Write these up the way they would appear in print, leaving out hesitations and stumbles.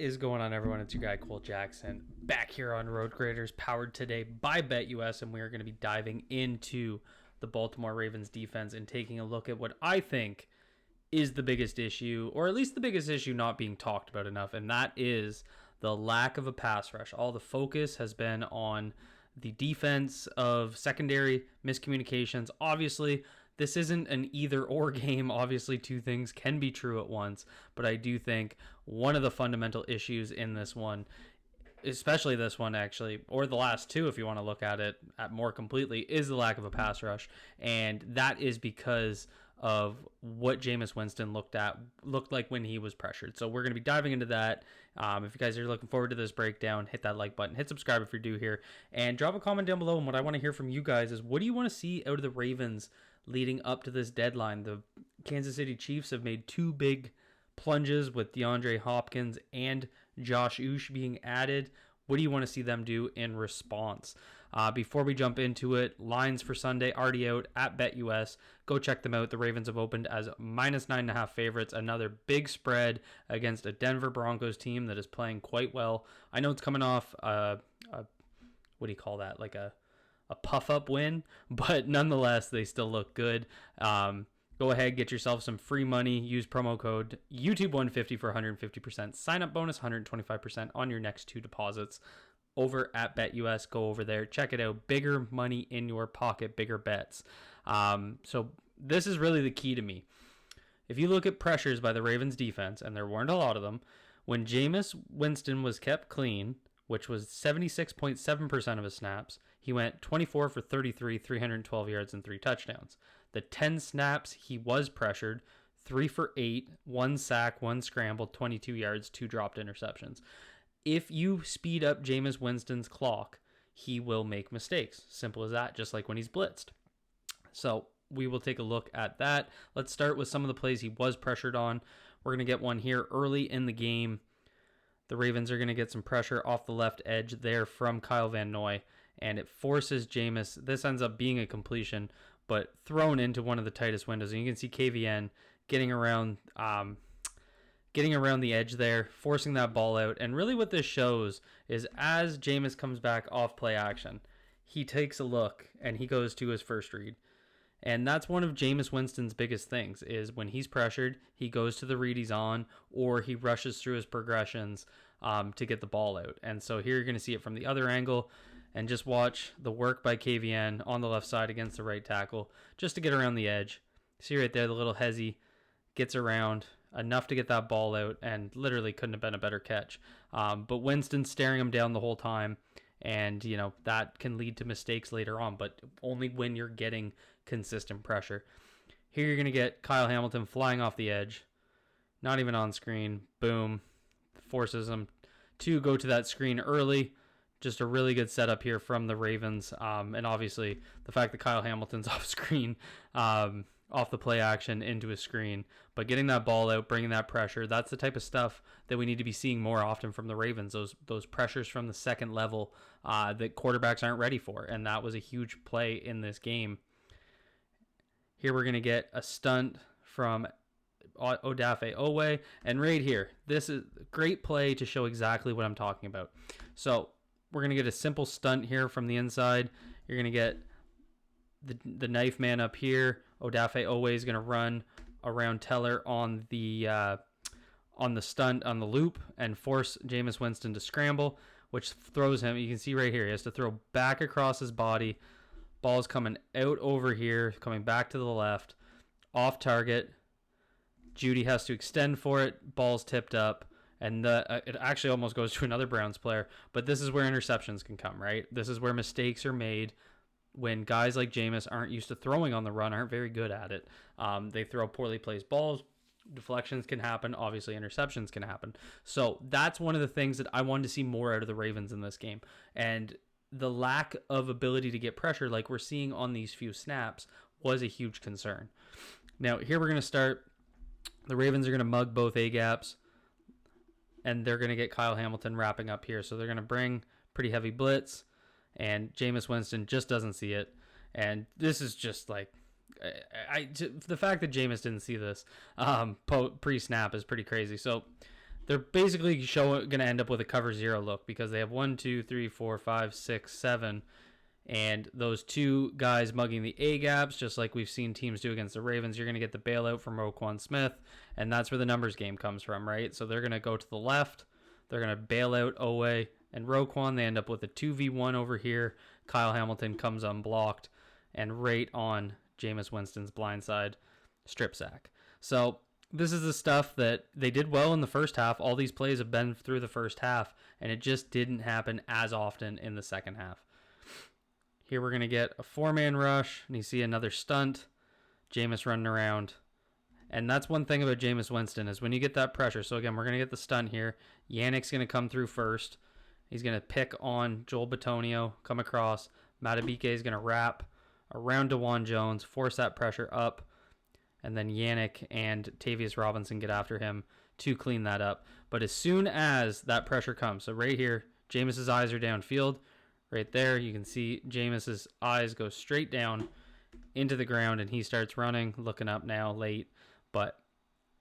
is going on, everyone? It's your guy, Cole Jackson, back here on Road Graders, powered today by BetUS, and we are going to be diving into the Baltimore Ravens defense and taking a look at what I think is the biggest issue, or at least the biggest issue not being talked about enough, and that is the lack of a pass rush. All the focus has been on the defense of secondary miscommunications. Obviously, this isn't an either-or game. Obviously, two things can be true at once, but I do think one of the fundamental issues in this one, especially this one actually, or the last two if you want to look at it at more completely, is the lack of a pass rush, and that is because of what Jameis Winston looked like when he was pressured. So we're going to be diving into that. If you guys are looking forward to this breakdown, hit that like button, hit subscribe if you're new here, and drop a comment down below. And what I want to hear from you guys is, what do you want to see out of the Ravens leading up to this deadline? The Kansas City Chiefs have made two big plunges with DeAndre Hopkins and Josh Uche being added. What do you want to see them do in response? Before we jump into it, lines for Sunday already out at BetUS. Go check them out. The Ravens have opened as -9.5 favorites. Another big spread against a Denver Broncos team that is playing quite well. I know it's coming off what do you call that? Like a puff-up win, but nonetheless, they still look good. Go ahead, get yourself some free money. Use promo code YouTube150 for 150%. Sign-up bonus, 125% on your next two deposits over at BetUS. Go over there. Check it out. Bigger money in your pocket, bigger bets. So this is really the key to me. If you look at pressures by the Ravens defense, and there weren't a lot of them, when Jameis Winston was kept clean, which was 76.7% of his snaps, he went 24 for 33, 312 yards, and 3 touchdowns. The 10 snaps he was pressured, 3 for 8, 1 sack, 1 scramble, 22 yards, 2 dropped interceptions. If you speed up Jameis Winston's clock, he will make mistakes. Simple as that, just like when he's blitzed. So we will take a look at that. Let's start with some of the plays he was pressured on. We're going to get one here early in the game. The Ravens are going to get some pressure off the left edge there from Kyle Van Noy, and it forces Jameis. This ends up being a completion, but thrown into one of the tightest windows. And you can see KVN getting around the edge there, forcing that ball out. And really what this shows is, as Jameis comes back off play action, he takes a look and he goes to his first read. And that's one of Jameis Winston's biggest things, is when he's pressured, he goes to the read he's on, or he rushes through his progressions to get the ball out. And so here you're going to see it from the other angle, and just watch the work by KVN on the left side against the right tackle, just to get around the edge. See right there, the little hezzy gets around enough to get that ball out, and literally couldn't have been a better catch. But Winston's staring him down the whole time. And, that can lead to mistakes later on, but only when you're getting consistent pressure. Here you're going to get Kyle Hamilton flying off the edge, not even on screen. Boom. Forces him to go to that screen early. Just a really good setup here from the Ravens. And obviously, the fact that Kyle Hamilton's off screen, off the play action into a screen, but getting that ball out, bringing that pressure, that's the type of stuff that we need to be seeing more often from the Ravens, those pressures from the second level that quarterbacks aren't ready for, and that was a huge play in this game. Here we're going to get a stunt from Odafe Owe, and right here, this is a great play to show exactly what I'm talking about. So we're going to get a simple stunt here from the inside. You're going to get the knife man up here. Odafe Owe is going to run around Teller on the stunt, on the loop, and force Jameis Winston to scramble, which throws him. You can see right here, he has to throw back across his body. Ball's coming out over here, coming back to the left, off target. Judy has to extend for it. Ball's tipped up, and it actually almost goes to another Browns player. But this is where interceptions can come, right? This is where mistakes are made. When guys like Jameis aren't used to throwing on the run, aren't very good at it. They throw poorly placed balls. Deflections can happen. Obviously, interceptions can happen. So that's one of the things that I wanted to see more out of the Ravens in this game. And the lack of ability to get pressure, like we're seeing on these few snaps, was a huge concern. Now, here we're going to start. The Ravens are going to mug both A-gaps, and they're going to get Kyle Hamilton wrapping up here. So they're going to bring pretty heavy blitz, and Jameis Winston just doesn't see it. And this is just like, the fact that Jameis didn't see this pre-snap is pretty crazy. So they're basically going to end up with a cover 0 look because they have 1, 2, 3, 4, 5, 6, 7, and those two guys mugging the A gaps, just like we've seen teams do against the Ravens. You're going to get the bailout from Roquan Smith, and that's where the numbers game comes from, right? So they're going to go to the left. They're going to bail out Owe and Roquan. They end up with a 2v1 over here. Kyle Hamilton comes unblocked and right on Jameis Winston's blindside strip sack. So this is the stuff that they did well in the first half. All these plays have been through the first half, and it just didn't happen as often in the second half. Here we're going to get a 4-man rush, and you see another stunt. Jameis running around. And that's one thing about Jameis Winston is when you get that pressure. So again, we're going to get the stunt here. Yannick's going to come through first. He's going to pick on Joel Bitonio, come across. Matabike is going to wrap around DeJuan Jones, force that pressure up. And then Yannick and Tavius Robinson get after him to clean that up. But as soon as that pressure comes, so right here, Jameis's eyes are downfield. Right there, you can see Jameis's eyes go straight down into the ground, and he starts running, looking up now, late. But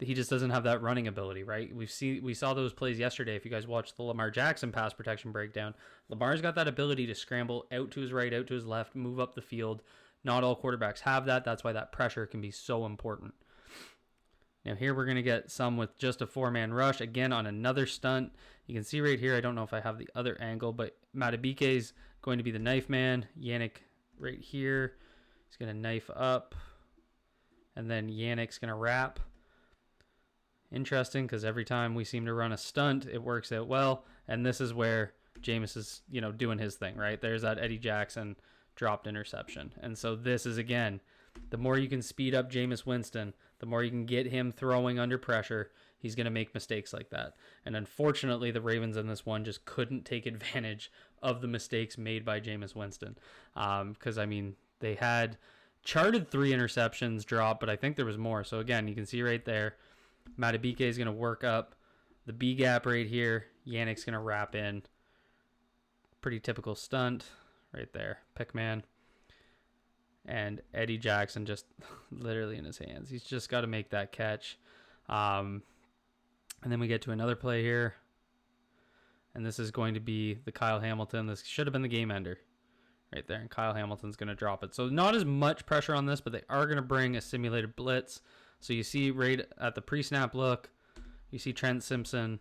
he just doesn't have that running ability, right? We saw those plays yesterday. If you guys watched the Lamar Jackson pass protection breakdown, Lamar's got that ability to scramble out to his right, out to his left, move up the field. Not all quarterbacks have that. That's why that pressure can be so important. Now here we're going to get some with just a 4-man rush. Again, on another stunt. You can see right here, I don't know if I have the other angle, but Matabike is going to be the knife man. Yannick right here. He's going to knife up. And then Yannick's going to wrap. Interesting, because every time we seem to run a stunt, it works out well. And this is where Jameis is, doing his thing, right? There's that Eddie Jackson dropped interception. And so this is, again, the more you can speed up Jameis Winston, the more you can get him throwing under pressure, he's going to make mistakes like that. And unfortunately, the Ravens in this one just couldn't take advantage of the mistakes made by Jameis Winston. Because, they had charted 3 interceptions drop, but I think there was more. So, again, you can see right there, Matabike is going to work up the B gap right here. Yannick's going to wrap in. Pretty typical stunt right there. Pickman. And Eddie Jackson just literally in his hands. He's just got to make that catch. And then we get to another play here. And this is going to be the Kyle Hamilton. This should have been the game ender right there. And Kyle Hamilton's going to drop it. So not as much pressure on this, but they are going to bring a simulated blitz. So you see right at the pre-snap look, you see Trent Simpson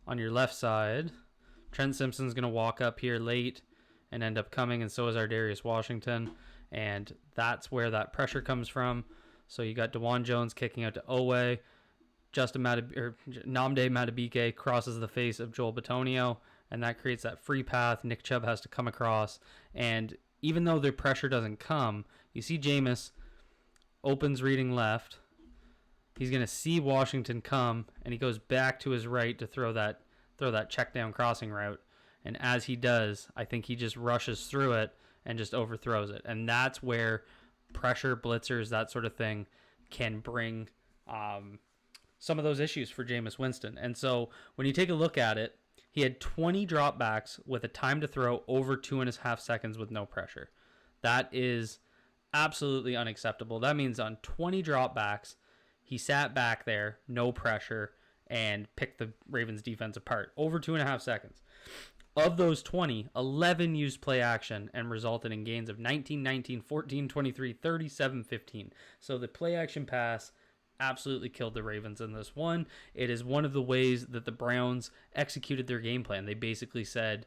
on your left side. Trent Simpson's going to walk up here late and end up coming, and so is Ardarius Washington. And that's where that pressure comes from. So you got DeJuan Jones kicking out to Owe. Nnamdi Matabike crosses the face of Joel Bitonio, and that creates that free path. Nick Chubb has to come across. And even though the pressure doesn't come, you see Jameis opens reading left. He's going to see Washington come, and he goes back to his right to throw that check down crossing route. And as he does, I think he just rushes through it and just overthrows it. And that's where pressure, blitzers, that sort of thing can bring some of those issues for Jameis Winston. And so when you take a look at it, he had 20 dropbacks with a time to throw over 2.5 seconds with no pressure. That is absolutely unacceptable. That means on 20 dropbacks, he sat back there, no pressure, and picked the Ravens defense apart over 2.5 seconds. Of those 20, 11 used play action and resulted in gains of 19, 19, 14, 23, 37, 15. So the play action pass absolutely killed the Ravens in this one. It is one of the ways that the Browns executed their game plan. They basically said,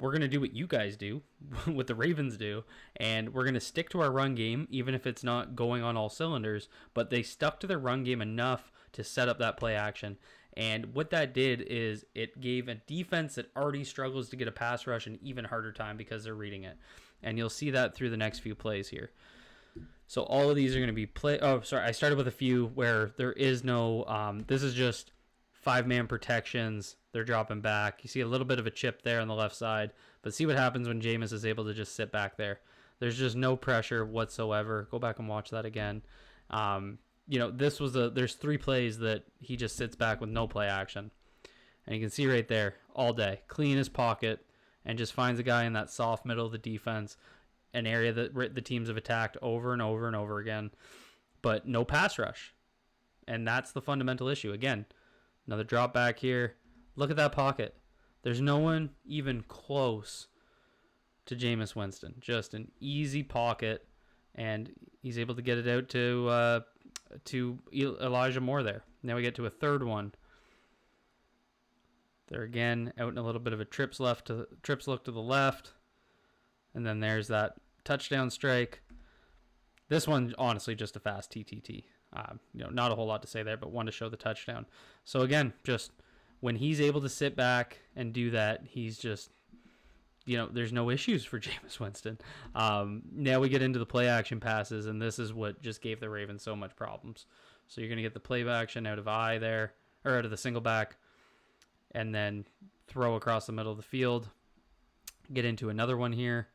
we're going to do what you guys do, what the Ravens do, and we're going to stick to our run game, even if it's not going on all cylinders. But they stuck to their run game enough to set up that play action. And what that did is it gave a defense that already struggles to get a pass rush an even harder time because they're reading it. And you'll see that through the next few plays here. So all of these are going to be I started with a few where there is no, this is just 5-man protections. They're dropping back. You see a little bit of a chip there on the left side, but see what happens when Jameis is able to just sit back there. There's just no pressure whatsoever. Go back and watch that again. There's 3 plays that he just sits back with no play action. And you can see right there all day, clean his pocket and just finds a guy in that soft middle of the defense, an area that the teams have attacked over and over and over again, but no pass rush. And that's the fundamental issue. Again, Another drop back here. Look at that pocket. There's no one even close to Jameis Winston. Just an easy pocket, and he's able to get it out to Elijah Moore there. Now we get to a third one. There again, out in a little bit of a trips look to the left, and then there's that touchdown strike. This one, honestly, just a fast TTT. Not a whole lot to say there, but one to show the touchdown. So again, just when he's able to sit back and do that, he's just, there's no issues for Jameis Winston. Now we get into the play action passes, and this is what just gave the Ravens so much problems. So you're going to get the play action out of I there, or out of the single back, and then throw across the middle of the field. Get into another one here.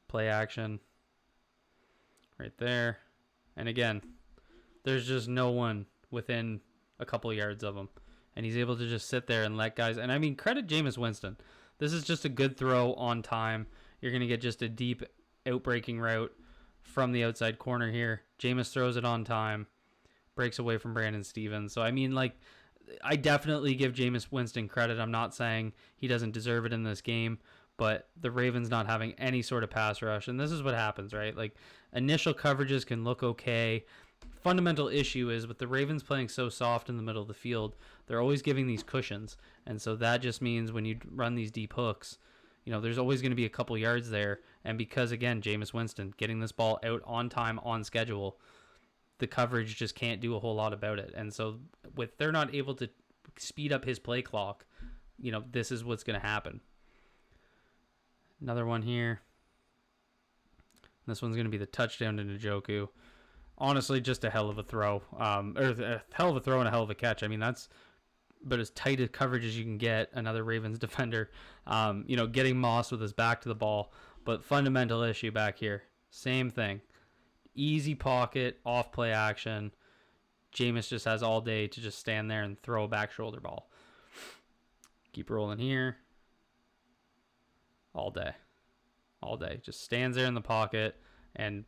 Play action. Right there. And again, there's just no one within a couple yards of him. And he's able to just sit there and let guys... And I mean, credit Jameis Winston. This is just a good throw on time. You're going to get just a deep outbreaking route from the outside corner here. Jameis throws it on time. Breaks away from Brandon Stevens. So, I mean, I definitely give Jameis Winston credit. I'm not saying he doesn't deserve it in this game. But the Ravens not having any sort of pass rush. And this is what happens, right? Initial coverages can look okay. Fundamental issue is with the Ravens playing so soft in the middle of the field, they're always giving these cushions. And so that just means when you run these deep hooks, there's always going to be a couple yards there. And because, again, Jameis Winston getting this ball out on time, on schedule, the coverage just can't do a whole lot about it. And so they're not able to speed up his play clock, this is what's going to happen. Another one here. This one's going to be the touchdown to Njoku. Honestly, just a hell of a throw. Or a hell of a throw and a hell of a catch. I mean, that's about as tight a coverage as you can get. Another Ravens defender, getting Moss with his back to the ball. But fundamental issue back here. Same thing. Easy pocket, off play action. Jameis just has all day to just stand there and throw a back shoulder ball. Keep rolling here. All day. Just stands there in the pocket, and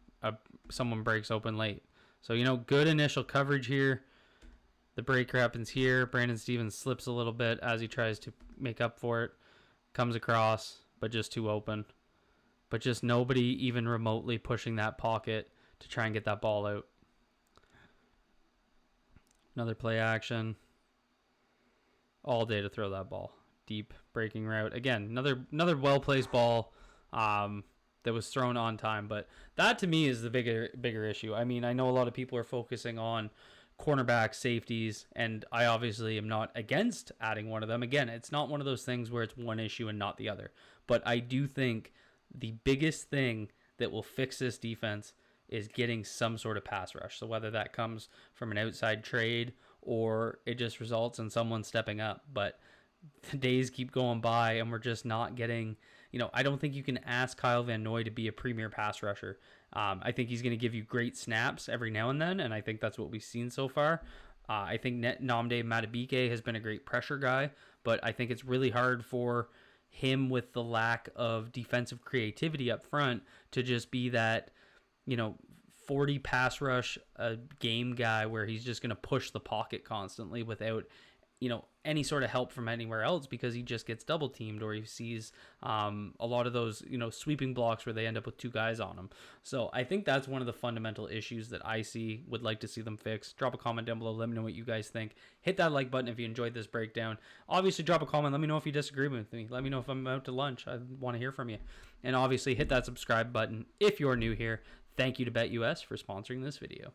someone breaks open late. So, good initial coverage here. The break happens here. Brandon Stevens slips a little bit as he tries to make up for it. Comes across, but just too open. But just nobody even remotely pushing that pocket to try and get that ball out. Another play action. All day to throw that ball. Deep breaking route. Again, another well-placed ball that was thrown on time. But that, to me, is the bigger issue. I mean, I know a lot of people are focusing on cornerback, safeties, and I obviously am not against adding one of them. Again, it's not one of those things where it's one issue and not the other. But I do think the biggest thing that will fix this defense is getting some sort of pass rush. So whether that comes from an outside trade or it just results in someone stepping up. But the days keep going by and we're just not getting, I don't think you can ask Kyle Van Noy to be a premier pass rusher. I think he's going to give you great snaps every now and then, and I think that's what we've seen so far. I think Nnamdi Madubuike has been a great pressure guy, but I think it's really hard for him with the lack of defensive creativity up front to just be that, 40 pass rush a game guy where he's just going to push the pocket constantly without any sort of help from anywhere else, because he just gets double teamed or he sees a lot of those, sweeping blocks where they end up with two guys on him. So I think that's one of the fundamental issues that I would like to see them fix. Drop a comment down below. Let me know what you guys think. Hit that like button if you enjoyed this breakdown. Obviously, drop a comment. Let me know if you disagree with me. Let me know if I'm out to lunch. I want to hear from you. And obviously, hit that subscribe button if you're new here. Thank you to BetUS for sponsoring this video.